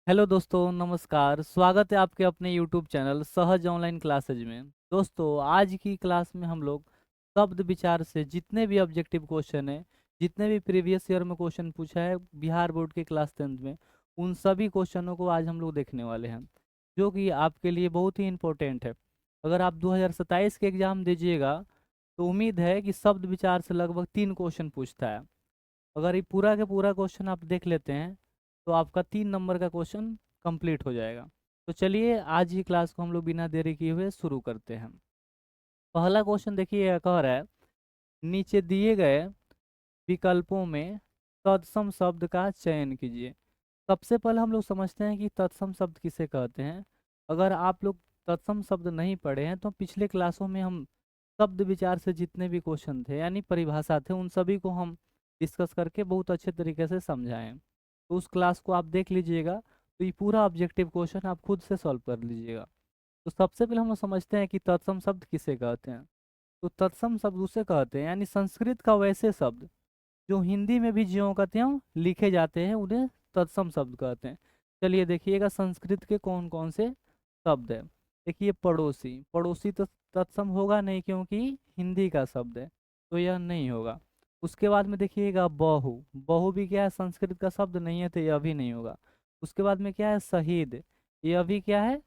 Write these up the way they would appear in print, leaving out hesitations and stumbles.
Hello दोस्तों, नमस्कार। स्वागत है आपके अपने यूट्यूब चैनल सहज ऑनलाइन क्लासेज में। दोस्तों, आज की क्लास में हम लोग शब्द विचार से जितने भी ऑब्जेक्टिव क्वेश्चन है, जितने भी प्रीवियस ईयर में क्वेश्चन पूछा है बिहार बोर्ड के क्लास 10th में, उन सभी क्वेश्चनों को आज हम लोग देखने वाले हैं, जो कि आपके लिए बहुत ही इम्पोर्टेंट है। अगर आप 2027 के एग्ज़ाम दीजिएगा तो उम्मीद है कि शब्द विचार से लगभग 3 क्वेश्चन पूछता है। अगर ये पूरा के पूरा क्वेश्चन आप देख लेते हैं तो आपका 3 नंबर का क्वेश्चन कंप्लीट हो जाएगा। तो चलिए आज की क्लास को हम लोग बिना देरी किए हुए शुरू करते हैं। पहला क्वेश्चन देखिए, यह कह रहा है नीचे दिए गए विकल्पों में तत्सम शब्द का चयन कीजिए। सबसे पहले हम लोग समझते हैं कि तत्सम शब्द किसे कहते हैं। अगर आप लोग तत्सम शब्द नहीं पढ़े हैं तो पिछले क्लासों में हम शब्द विचार से जितने भी क्वेश्चन थे यानी परिभाषा थे उन सभी को हम डिस्कस करके बहुत अच्छे तरीके से समझाएं। तो उस क्लास को आप देख लीजिएगा, तो ये पूरा ऑब्जेक्टिव क्वेश्चन आप खुद से सॉल्व कर लीजिएगा। तो सबसे पहले हम लोग समझते हैं कि तत्सम शब्द किसे कहते हैं। तो तत्सम शब्द उसे कहते हैं यानी संस्कृत का वैसे शब्द जो हिंदी में भी ज्यों का त्यों लिखे जाते हैं उन्हें तत्सम शब्द कहते हैं। चलिए देखिएगा संस्कृत के कौन कौन से शब्द है। देखिए पड़ोसी, पड़ोसी तो तत्सम होगा नहीं क्योंकि हिंदी का शब्द है, तो यह नहीं होगा। उसके बाद में देखिएगा बहू, बहू भी क्या है, संस्कृत का शब्द नहीं है, तो यह भी नहीं होगा। उसके बाद में क्या है, शहीद, यह भी क्या है,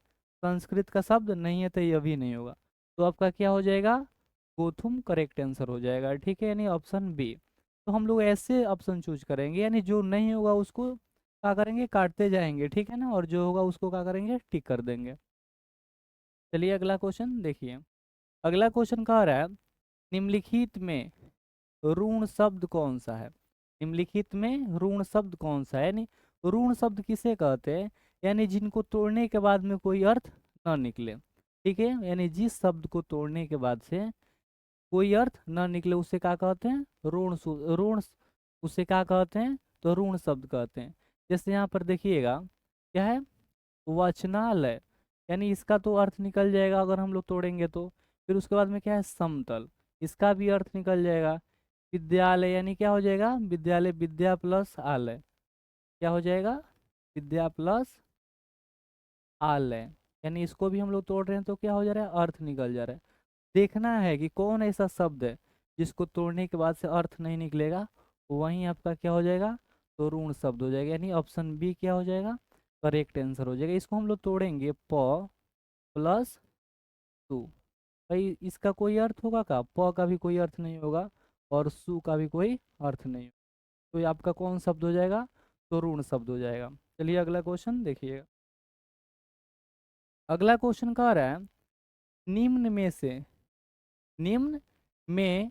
संस्कृत का शब्द नहीं है, तो यह भी नहीं होगा। तो आपका क्या हो जाएगा, गोथुम करेक्ट आंसर हो जाएगा। ठीक है, यानी ऑप्शन बी। तो हम लोग ऐसे ऑप्शन चूज करेंगे, यानी जो नहीं होगा उसको क्या करेंगे, काटते जाएंगे, ठीक है ना, और जो होगा उसको क्या करेंगे, टिक कर देंगे। चलिए अगला क्वेश्चन देखिए। अगला क्वेश्चन कह रहा है निम्नलिखित में ऋण शब्द कौन सा है। निम्नलिखित में ऋण शब्द कौन सा है, यानी ऋण शब्द किसे कहते हैं, यानी जिनको तोड़ने के बाद में कोई अर्थ न निकले। ठीक है, यानी जिस शब्द को तोड़ने के बाद से कोई अर्थ न निकले उसे क्या कहते हैं, ऋण उसे क्या कहते हैं, तो ऋण शब्द कहते हैं। जैसे यहाँ पर देखिएगा क्या है, वाचनालय, यानी इसका तो अर्थ निकल जाएगा अगर हम लोग तोड़ेंगे तो। फिर उसके बाद में क्या है, समतल, इसका भी अर्थ निकल जाएगा। विद्यालय यानी क्या हो जाएगा, विद्यालय, विद्या प्लस आलय, क्या हो जाएगा, विद्या प्लस आलय, यानी इसको भी हम लोग तोड़ रहे हैं तो क्या हो जा रहा है, अर्थ निकल जा रहा है। देखना है कि कौन ऐसा शब्द है जिसको तोड़ने के बाद से अर्थ नहीं निकलेगा, वहीं आपका क्या हो जाएगा, तो ऋण शब्द हो जाएगा, यानी ऑप्शन बी क्या हो जाएगा, करेक्ट आंसर हो जाएगा। इसको हम लोग तोड़ेंगे, प प्लस सु, भाई इसका कोई अर्थ होगा का, प का भी कोई अर्थ नहीं होगा और सु का भी कोई अर्थ नहीं होगा। तो ये आपका कौन शब्द हो जाएगा, तो ऋण शब्द हो जाएगा। चलिए अगला क्वेश्चन देखिएगा। अगला क्वेश्चन कह रहा है निम्न में से, निम्न में,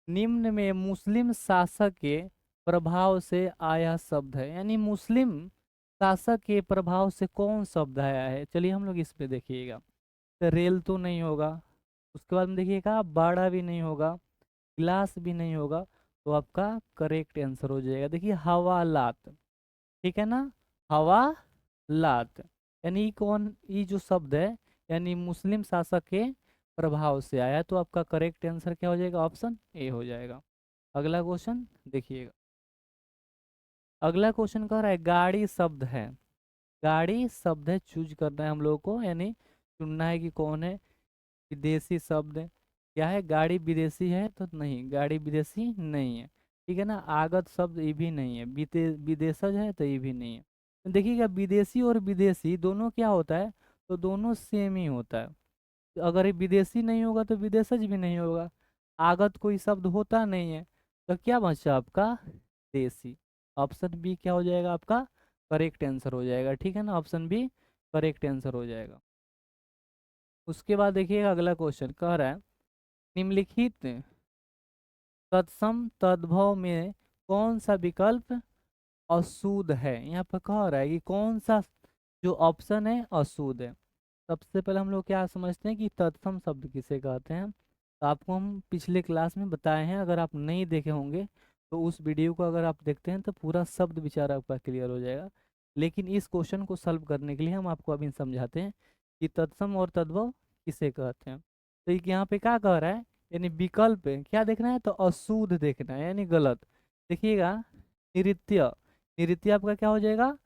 निम्न में मुस्लिम शासक के प्रभाव से आया शब्द है, यानी मुस्लिम शासक के प्रभाव से कौन शब्द आया है। चलिए हम लोग इस पे देखिएगा। तो रेल तो नहीं होगा, उसके बाद में देखिएगा बाड़ा भी नहीं होगा, गिलास भी नहीं होगा, तो आपका करेक्ट आंसर हो जाएगा। देखिए हवालात, ठीक है ना, हवालात, यानी ये जो शब्द है यानी मुस्लिम शासक के प्रभाव से आया, तो आपका करेक्ट आंसर क्या हो जाएगा, ऑप्शन ए हो जाएगा। अगला क्वेश्चन देखिएगा। अगला क्वेश्चन कह रहा है गाड़ी शब्द है, गाड़ी शब्द है, चूज करना है हम लोगों को, यानी चुनना है कि कौन है। विदेशी शब्द है, क्या है, गाड़ी विदेशी है तो नहीं, गाड़ी विदेशी नहीं है। ठीक है ना, आगत शब्द ये भी नहीं है, विदेशज है तो ये भी नहीं है। तो देखिएगा विदेशी और विदेशी दोनों क्या होता है, तो दोनों सेम ही होता है। तो अगर ये विदेशी नहीं होगा तो विदेशज भी नहीं होगा, आगत कोई शब्द होता नहीं है, तो क्या बचा आपका, देशी। ऑप्शन बी क्या हो जाएगा आपका, करेक्ट आंसर हो जाएगा। ठीक है ना, ऑप्शन बी करेक्ट आंसर हो जाएगा। उसके बाद देखिएगा अगला क्वेश्चन कह रहा है निम्नलिखित तत्सम तद्भव में कौन सा विकल्प अशुद्ध है। यहाँ पर कह रहा है कि कौन सा जो ऑप्शन है अशुद्ध है। सबसे पहले हम लोग क्या समझते हैं कि तत्सम शब्द किसे कहते हैं, तो आपको हम पिछले क्लास में बताए हैं, अगर आप नहीं देखे होंगे तो उस वीडियो को अगर आप देखते हैं तो पूरा शब्द विचार आपका क्लियर हो जाएगा। लेकिन इस क्वेश्चन को सॉल्व करने के लिए हम आपको अभी समझाते हैं कि तत्सम और तद्भव किसे कहते हैं। तो यहाँ पे क्या कह रहा है, यानी विकल्प है, क्या देखना है, तो अशुद्ध देखना है यानी गलत। देखिएगा नृत्य, नृत्य आपका क्या हो जाएगा,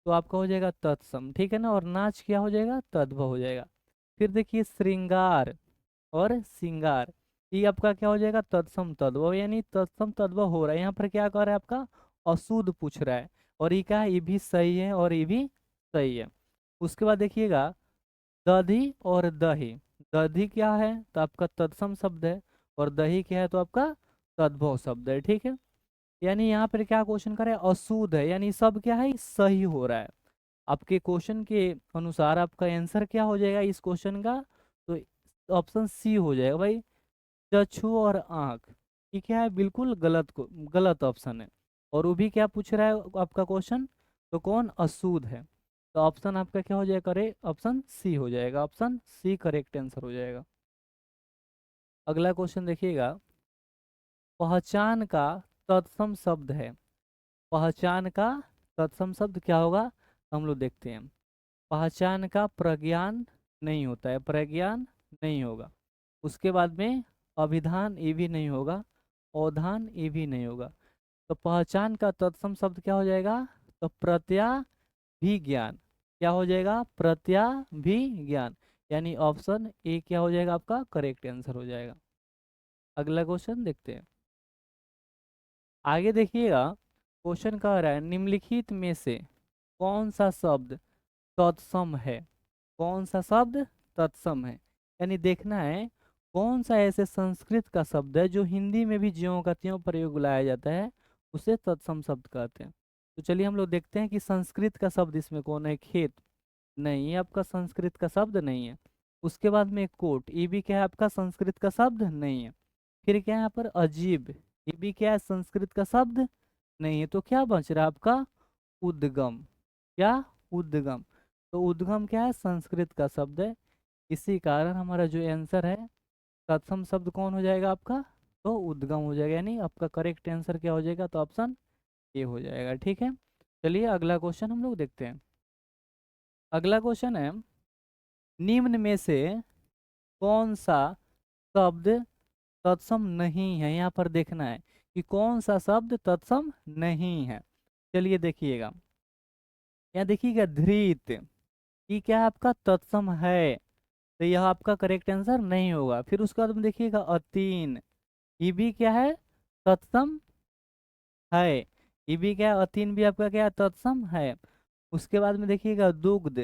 तो आपका हो जाएगा तत्सम, ठीक है ना। और नाच क्या हो जाएगा, तद्भव हो जाएगा। फिर देखिए श्रृंगार और सिंगार, ये आपका क्या हो जाएगा, तत्सम तद्भव, यानी तत्सम तद्भव हो रहा है। यहाँ पर क्या कर रहा है आपका, अशुद्ध पूछ रहा है। और ये क्या है, ये भी सही है और ये भी सही है। उसके बाद देखिएगा दधी और दही, दधी क्या है तो आपका तत्सम शब्द है, और दही क्या है तो आपका तद्भव शब्द है, ठीक है। यानी यहाँ पर क्या क्वेश्चन करे, अशुद्ध है, यानी सब क्या है, सही हो रहा है। आपके क्वेश्चन के अनुसार आपका आंसर क्या हो जाएगा इस क्वेश्चन का, तो ऑप्शन सी हो जाएगा भाई, चक्षु और आंख। ये क्या है, बिल्कुल गलत को गलत ऑप्शन है। और वो भी क्या पूछ रहा है आपका क्वेश्चन, तो कौन अशुद्ध है। तो ऑप्शन आपका क्या हो जाएगा, करे ऑप्शन सी हो जाएगा, ऑप्शन सी करेक्ट आंसर हो जाएगा। अगला क्वेश्चन देखिएगा, पहचान का तत्सम शब्द है, पहचान का तत्सम शब्द क्या होगा, हम लोग देखते हैं। पहचान का प्रज्ञान नहीं होता है, प्रज्ञान नहीं होगा। उसके बाद में अभिधान ये भी नहीं होगा, अवधान ये भी नहीं होगा। तो पहचान का तत्सम शब्द क्या हो जाएगा, तो प्रत्याभिज्ञान, क्या हो जाएगा, प्रत्याभिज्ञान, यानी ऑप्शन ए क्या हो जाएगा आपका करेक्ट आंसर हो जाएगा। अगला क्वेश्चन देखते हैं। आगे देखिएगा, क्वेश्चन कह रहा है निम्नलिखित में से कौन सा शब्द तत्सम है, कौन सा शब्द तत्सम है, यानी देखना है कौन सा ऐसे संस्कृत का शब्द है जो हिंदी में भी ज्यों का त्यों प्रयोग लाया जाता है, उसे तत्सम शब्द कहते हैं। तो चलिए हम लोग देखते हैं कि संस्कृत का शब्द इसमें कौन है, खेत, नहीं ये आपका संस्कृत का शब्द नहीं है। उसके बाद में कोट, ये भी क्या है आपका संस्कृत का शब्द नहीं है। फिर क्या है यहाँ पर अजीब, ये भी क्या है संस्कृत का शब्द नहीं है। तो क्या बच रहा है आपका उद्गम, क्या, उद्गम। तो उद्गम क्या है, संस्कृत का शब्द है। इसी कारण हमारा जो आंसर है तत्सम शब्द कौन हो जाएगा आपका, तो उद्गम हो जाएगा, यानी आपका करेक्ट आंसर क्या हो जाएगा, तो ऑप्शन ए हो जाएगा, ठीक है। चलिए अगला क्वेश्चन हम लोग देखते हैं। अगला क्वेश्चन है, निम्न में से कौन सा शब्द तत्सम नहीं है, यहाँ पर देखना है कि कौन सा शब्द तत्सम नहीं है। चलिए देखिएगा, यहाँ देखिएगा धृत, ये क्या है आपका तत्सम है, तो यह आपका करेक्ट आंसर नहीं होगा। फिर उसके बाद में देखिएगा अतीन, ये भी क्या है, तत्सम है, ये भी क्या है, अतीन भी आपका क्या है, तत्सम है। उसके बाद में देखिएगा दुग्ध,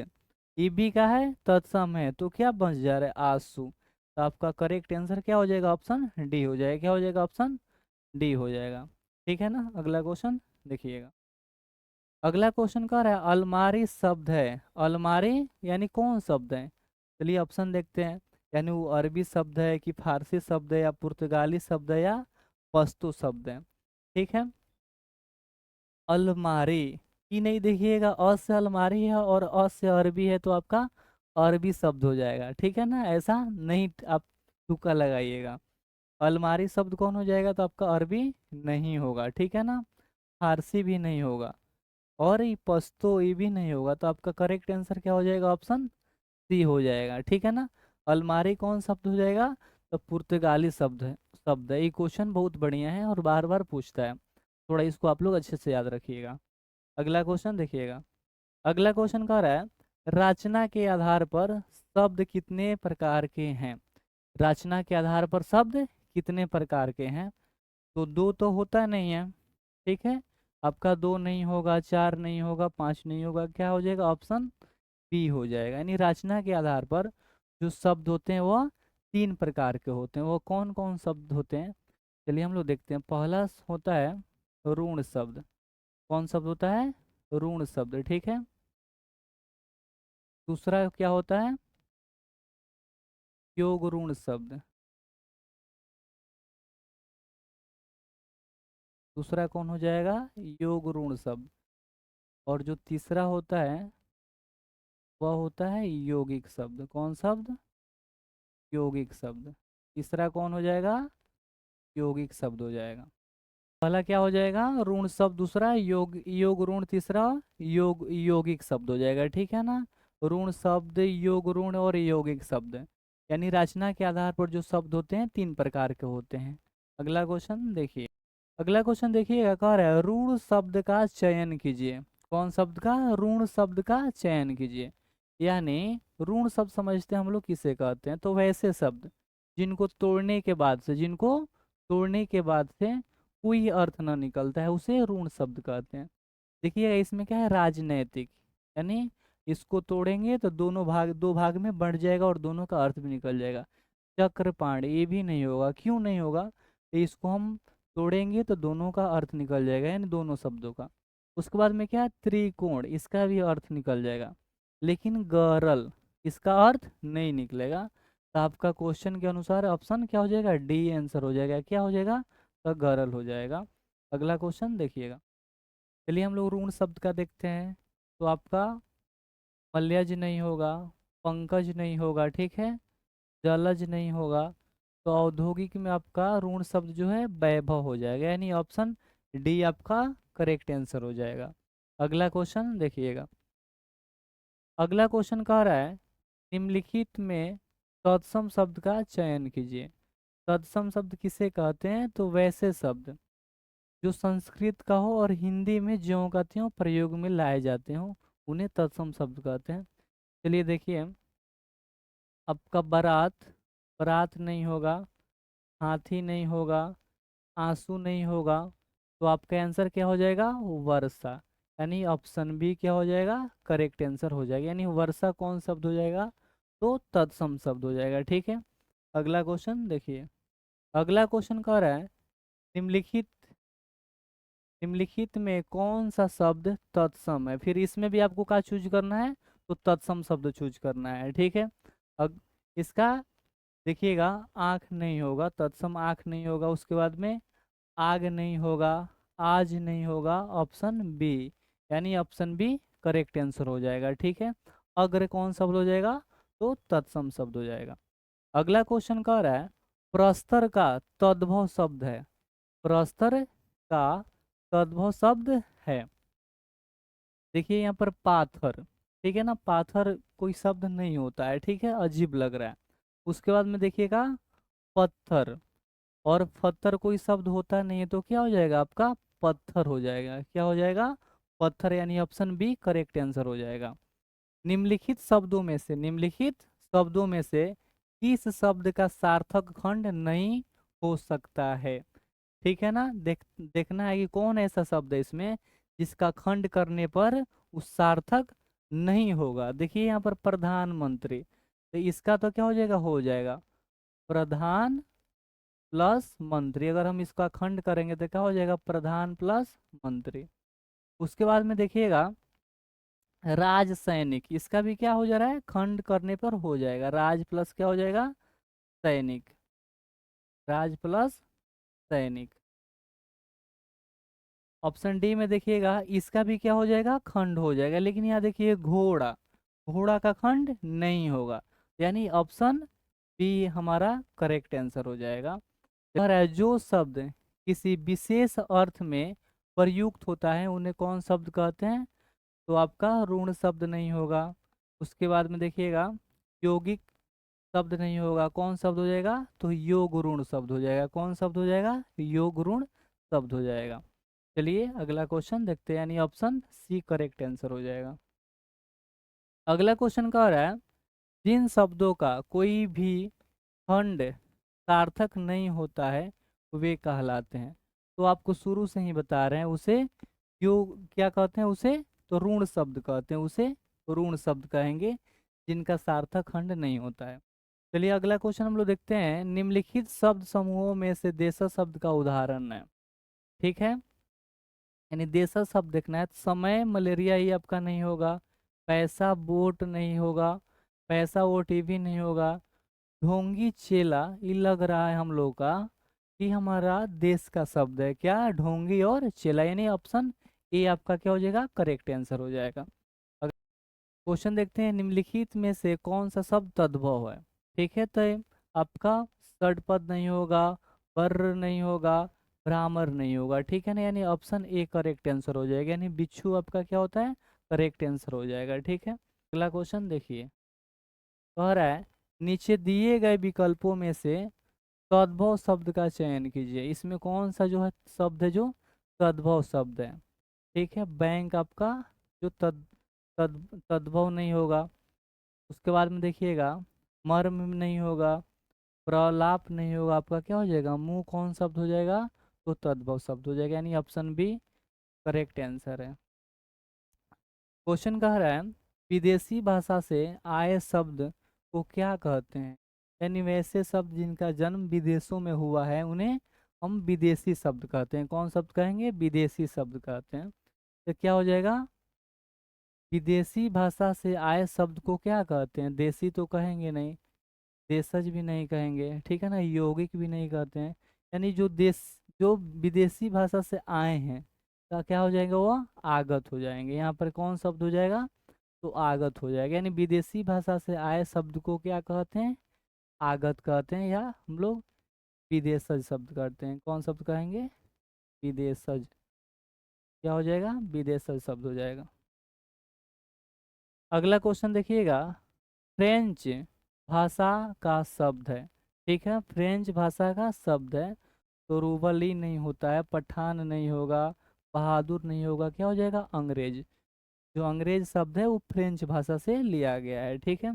ये भी क्या है, तत्सम है। तो क्या बच जा रहा है, आंसू। तो आपका करेक्ट आंसर क्या हो जाएगा, ऑप्शन डी हो जाएगा, क्या हो जाएगा, ऑप्शन डी हो जाएगा, ठीक है ना। अगला क्वेश्चन देखिएगा। अगला क्वेश्चन कह रहा है अलमारी शब्द है, अलमारी यानी कौन शब्द है। चलिए ऑप्शन देखते हैं, यानी वो अरबी शब्द है कि फारसी शब्द है या पुर्तगाली शब्द है या पश्तो शब्द है, ठीक है। अलमारी की नहीं, देखिएगा अ से अलमारी है और अ से अरबी है, तो आपका अरबी शब्द हो जाएगा, ठीक है ना। ऐसा नहीं आप तुक्का लगाइएगा। अलमारी शब्द कौन हो जाएगा, तो आपका अरबी नहीं होगा, ठीक है ना। फारसी भी नहीं होगा, और ये पश्तो ये भी नहीं होगा। तो आपका करेक्ट आंसर क्या हो जाएगा, ऑप्शन सी हो जाएगा, ठीक है ना। अलमारी कौन शब्द हो जाएगा, तो पुर्तगाली शब्द है। ये क्वेश्चन बहुत बढ़िया है और बार बार पूछता है, थोड़ा इसको आप लोग अच्छे से याद रखिएगा। अगला क्वेश्चन देखिएगा। अगला क्वेश्चन कह रहा है रचना के आधार पर शब्द कितने प्रकार के हैं, रचना के आधार पर शब्द कितने प्रकार के हैं। तो दो तो होता नहीं है, ठीक है। आपका दो नहीं होगा, चार नहीं होगा, पांच नहीं होगा, क्या हो जाएगा, ऑप्शन बी हो जाएगा। यानी रचना के आधार पर जो शब्द होते हैं वो तीन प्रकार के होते हैं। वो कौन कौन शब्द होते हैं, चलिए हम लोग देखते हैं। पहला होता है ऋण शब्द, कौन शब्द होता है, ऋण शब्द, ठीक है। दूसरा क्या होता है, योग ऋण शब्द, दूसरा कौन हो जाएगा, योग ऋण शब्द। और जो तीसरा होता है वह होता है यौगिक शब्द, कौन शब्द, यौगिक शब्द। तीसरा कौन हो जाएगा, यौगिक शब्द हो जाएगा। पहला क्या हो जाएगा, ऋण शब्द, दूसरा योग ऋण, तीसरा यौगिक शब्द हो जाएगा, ठीक है ना। ऋण शब्द, योग ऋण और यौगिक शब्द, यानी रचना के आधार पर जो शब्द होते हैं तीन प्रकार के होते हैं। अगला क्वेश्चन देखिए। अगला क्वेश्चन देखिएगा, कह रहा है ऋण शब्द का चयन कीजिए, कौन शब्द का? ऋण शब्द का चयन कीजिए। यानी ऋण शब्द समझते हैं हम लोग किसे कहते हैं, तो वैसे शब्द जिनको तोड़ने के बाद से, जिनको तोड़ने के बाद से कोई अर्थ ना निकलता है, उसे ऋण शब्द कहते हैं। देखिए इसमें क्या है, राजनैतिक, यानी इसको तोड़ेंगे तो दोनों भाग, दो भाग में बढ़ जाएगा और दोनों का अर्थ भी निकल जाएगा। चक्रपाणी, ये भी नहीं होगा। क्यों नहीं होगा? तो इसको हम तोड़ेंगे तो दोनों का अर्थ निकल जाएगा, यानी दोनों शब्दों का। उसके बाद में क्या है, त्रिकोण, इसका भी अर्थ निकल जाएगा। लेकिन गरल, इसका अर्थ नहीं निकलेगा। तो आपका क्वेश्चन के अनुसार ऑप्शन क्या हो जाएगा? डी आंसर हो जाएगा। क्या हो जाएगा? तो गरल हो जाएगा। अगला क्वेश्चन देखिएगा। चलिए हम लोग ऋण शब्द का देखते हैं। तो आपका मल्यज नहीं होगा, पंकज नहीं होगा, ठीक है, जलज नहीं होगा। तो औद्योगिक में आपका ऋण शब्द जो है वैभव हो जाएगा, यानी ऑप्शन डी आपका करेक्ट आंसर हो जाएगा। अगला क्वेश्चन देखिएगा। अगला क्वेश्चन कह रहा है निम्नलिखित में तत्सम शब्द का चयन कीजिए। तत्सम शब्द किसे कहते हैं? तो वैसे शब्द जो संस्कृत का हो और हिंदी में ज्यों का त्यों प्रयोग में लाए जाते हो, उन्हें तत्सम शब्द कहते हैं। चलिए देखिए, आपका बारात, बारात नहीं होगा, हाथी नहीं होगा, आंसू नहीं होगा। तो आपका आंसर क्या हो जाएगा? वर्षा, यानी ऑप्शन बी क्या हो जाएगा? करेक्ट आंसर हो जाएगा। यानी वर्षा कौन शब्द हो जाएगा? तो तत्सम शब्द हो जाएगा, ठीक है। अगला क्वेश्चन देखिए। अगला क्वेश्चन कह रहा है निम्नलिखित निम्नलिखित में कौन सा शब्द तत्सम है? फिर इसमें भी आपको क्या चूज करना है? तो तत्सम शब्द चूज करना है, ठीक है। अब इसका देखिएगा, आँख नहीं होगा, तत्सम आँख नहीं होगा। उसके बाद में आग नहीं होगा, आज नहीं होगा, ऑप्शन बी, यानी ऑप्शन बी करेक्ट आंसर हो जाएगा, ठीक है। अग्र कौन शब्द हो जाएगा? तो तत्सम शब्द हो जाएगा। अगला क्वेश्चन कह रहा है प्रस्तर का तद्भव शब्द है। प्रस्तर का तद्भव शब्द है। देखिए यहाँ पर पाथर, ठीक है ना, पाथर कोई शब्द नहीं होता है, ठीक है, अजीब लग रहा है। उसके बाद में देखिएगा पत्थर, और पत्थर कोई शब्द होता नहीं है, तो क्या हो जाएगा आपका? पत्थर हो जाएगा। क्या हो जाएगा? पत्थर, यानी ऑप्शन बी करेक्ट आंसर हो जाएगा। निम्नलिखित शब्दों में से, निम्नलिखित शब्दों में से किस शब्द का सार्थक खंड नहीं हो सकता है? ठीक है ना, देखना है कि कौन ऐसा शब्द है इसमें जिसका खंड करने पर उस सार्थक नहीं होगा। देखिए यहाँ पर प्रधानमंत्री, तो इसका तो क्या हो जाएगा? हो जाएगा प्रधान प्लस मंत्री। अगर हम इसका खंड करेंगे तो क्या हो जाएगा? प्रधान प्लस मंत्री। उसके बाद में देखिएगा राज सैनिक, इसका भी क्या हो जा रहा है? खंड करने पर हो जाएगा। राज प्लस क्या हो जाएगा? सैनिक, राज प्लस सैनिक। ऑप्शन डी में देखिएगा, इसका भी क्या हो जाएगा? खंड हो जाएगा। लेकिन यहाँ देखिए घोड़ा, घोड़ा का खंड नहीं होगा, यानी ऑप्शन बी हमारा करेक्ट आंसर हो जाएगा। कह रहा है जो शब्द किसी विशेष अर्थ में प्रयुक्त होता है उन्हें कौन शब्द कहते हैं? तो आपका ऋण शब्द नहीं होगा। उसके बाद में देखिएगा यौगिक शब्द नहीं होगा, कौन शब्द हो जाएगा? तो योग ऋण शब्द हो जाएगा। कौन शब्द हो जाएगा? योग ऋण शब्द हो जाएगा। चलिए अगला क्वेश्चन देखते हैं, यानी ऑप्शन सी करेक्ट आंसर हो जाएगा। अगला क्वेश्चन कह रहा है जिन शब्दों का कोई भी खंड सार्थक नहीं होता है वे कहलाते हैं। तो आपको शुरू से ही बता रहे हैं उसे क्यों क्या कहते हैं? उसे तो ऋण शब्द कहते हैं, उसे ऋण शब्द कहेंगे जिनका सार्थक खंड नहीं होता है। चलिए अगला क्वेश्चन हम लोग देखते हैं निम्नलिखित शब्द समूहों में से देशज शब्द का उदाहरण है, ठीक है। यानी देशज शब्द देखना है। समय मलेरिया ये आपका नहीं होगा, पैसा बोट नहीं होगा, पैसा वो टीवी नहीं होगा, ढोंगी चेला ये लग रहा है हम लोग का कि हमारा देश का शब्द है। क्या? ढोंगी और चेला, यानी ऑप्शन ए आपका क्या हो जाएगा? करेक्ट आंसर हो जाएगा। अगर क्वेश्चन देखते हैं निम्नलिखित में से कौन सा शब्द तद्भव है, ठीक है। तो आपका षडपद नहीं होगा, बर नहीं होगा, भ्रामर नहीं होगा, ठीक है ना, यानी ऑप्शन ए करेक्ट आंसर हो जाएगा। यानी बिच्छू आपका क्या होता है? करेक्ट आंसर हो जाएगा, ठीक है। अगला क्वेश्चन देखिए, कह रहा है नीचे दिए गए विकल्पों में से तद्भव शब्द का चयन कीजिए। इसमें कौन सा जो है शब्द है जो तद्भव शब्द है? ठीक है, बैंक आपका जो तद्भव नहीं होगा। उसके बाद में देखिएगा, मर्म नहीं होगा, प्रलाप नहीं होगा, आपका क्या हो जाएगा, मुंह कौन शब्द हो जाएगा, तो तद्भव शब्द हो जाएगा, यानी ऑप्शन बी करेक्ट आंसर है। क्वेश्चन कह रहा है विदेशी भाषा से आए शब्द को क्या कहते हैं, यानी वैसे शब्द जिनका जन्म विदेशों में हुआ है उन्हें हम विदेशी शब्द कहते हैं। कौन शब्द कहेंगे, विदेशी शब्द कहते हैं। तो क्या हो जाएगा, विदेशी भाषा से आए शब्द को क्या कहते हैं, देसी तो कहेंगे नहीं, देशज भी नहीं कहेंगे, ठीक है ना, यौगिक भी नहीं कहते हैं, यानी जो विदेशी भाषा से आए हैं तो क्या हो जाएगा, वो आगत हो जाएंगे। यहाँ पर कौन शब्द हो जाएगा, तो आगत हो जाएगा, यानी विदेशी भाषा से आए शब्द को क्या कहते हैं, आगत कहते हैं, या हम लोग विदेशज शब्द करते हैं। कौन शब्द कहेंगे, विदेशज, क्या हो जाएगा, विदेशज शब्द हो जाएगा। अगला क्वेश्चन देखिएगा, फ्रेंच भाषा का शब्द है, ठीक है, फ्रेंच भाषा का शब्द है, तो रूबली नहीं होता है, पठान नहीं होगा, बहादुर नहीं होगा, क्या हो जाएगा, अंग्रेज। जो अंग्रेज शब्द है वो फ्रेंच भाषा से लिया गया है, ठीक है।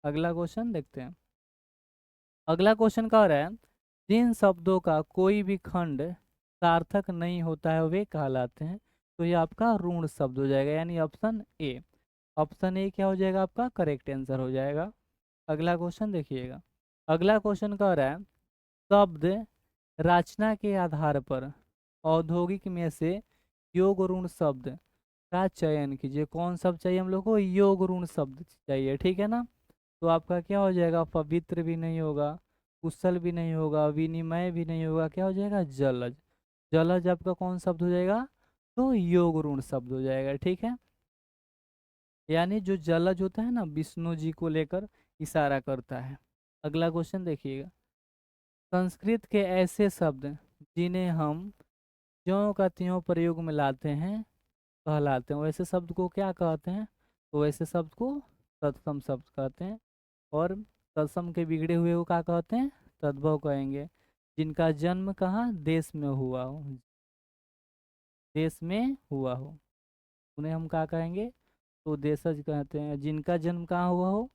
अगला क्वेश्चन देखते हैं। अगला क्वेश्चन कह रहा है जिन शब्दों का कोई भी खंड सार्थक नहीं होता है वे कहलाते हैं, तो ये आपका ऋण शब्द हो जाएगा, यानी ऑप्शन ए। ऑप्शन ए क्या हो जाएगा, आपका करेक्ट आंसर हो जाएगा। अगला क्वेश्चन देखिएगा। अगला क्वेश्चन कह रहा है शब्द रचना के आधार पर औद्योगिक में से योग ऋण शब्द का चयन कीजिए। कौन शब्द चाहिए हम लोग को, योग ऋण शब्द चाहिए, ठीक है ना। तो आपका क्या हो जाएगा, पवित्र भी नहीं होगा, कुशल भी नहीं होगा, विनिमय भी नहीं होगा, क्या हो जाएगा, जलज। जलज आपका कौन शब्द हो जाएगा, तो योग ऋण शब्द हो जाएगा, ठीक है। यानी जो जलज होता है ना, विष्णु जी को लेकर इशारा करता है। अगला क्वेश्चन देखिएगा, संस्कृत के ऐसे शब्द जिन्हें हम ज्यों का त्यों प्रयोग में लाते हैं कहलाते हैं, वैसे शब्द को क्या कहते हैं, तो वैसे शब्द को तत्सम शब्द कहते हैं। और तत्सम के बिगड़े हुए को क्या कहते हैं, तद्भव कहेंगे। जिनका जन्म कहाँ, देश में हुआ हो, देश में हुआ हो, उन्हें हम क्या कहेंगे, तो देशज कहते हैं। जिनका जन्म कहाँ हुआ हो,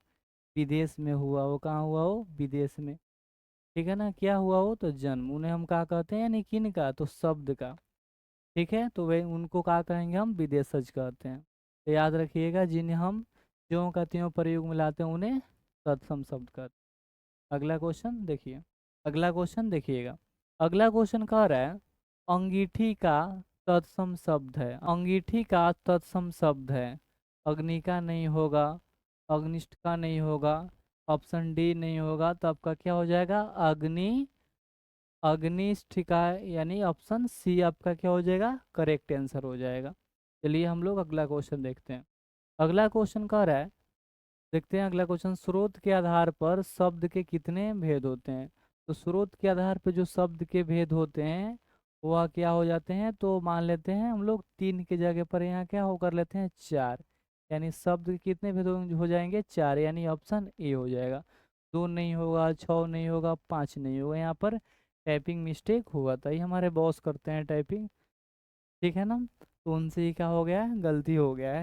विदेश में हुआ हो, कहाँ हुआ हो, विदेश में, ठीक है ना, क्या हुआ हो, तो जन्म, उन्हें हम क्या कहते हैं, यानी किन का, तो शब्द का, ठीक है, तो वे उनको क्या कहेंगे, हम विदेशज कहते हैं। तो याद रखिएगा, जिन्हें हम ज्यों का त्यों प्रयोग में लाते हैं उन्हें तत्सम शब्द कहते हैं। अगला क्वेश्चन देखिए। अगला क्वेश्चन देखिएगा। अगला क्वेश्चन कह रहा है अंगीठी का तत्सम शब्द है, अंगीठी का तत्सम शब्द है, अग्नि का नहीं होगा, अग्निष्ठ का नहीं होगा, ऑप्शन डी नहीं होगा, तो आपका क्या हो जाएगा, अग्निष्ठ का, यानी ऑप्शन सी आपका क्या हो जाएगा, करेक्ट आंसर हो जाएगा। चलिए हम लोग अगला क्वेश्चन देखते हैं। अगला क्वेश्चन कह रहा है, देखते हैं अगला क्वेश्चन, स्रोत के आधार पर शब्द के कितने भेद होते हैं। तो स्रोत के आधार पर जो शब्द के भेद होते हैं वह क्या हो जाते हैं, तो मान लेते हैं हम लोग तीन की जगह पर यहाँ क्या हो कर लेते हैं, चार, यानी शब्द के कितने भेद हो जाएंगे, चार, यानी ऑप्शन ए हो जाएगा। दो नहीं होगा, छः नहीं होगा, पाँच नहीं होगा, यहाँ पर टाइपिंग मिस्टेक हुआ था, ये हमारे बॉस करते हैं टाइपिंग, ठीक है ना, तो उनसे ही क्या हो गया है, गलती हो गया है।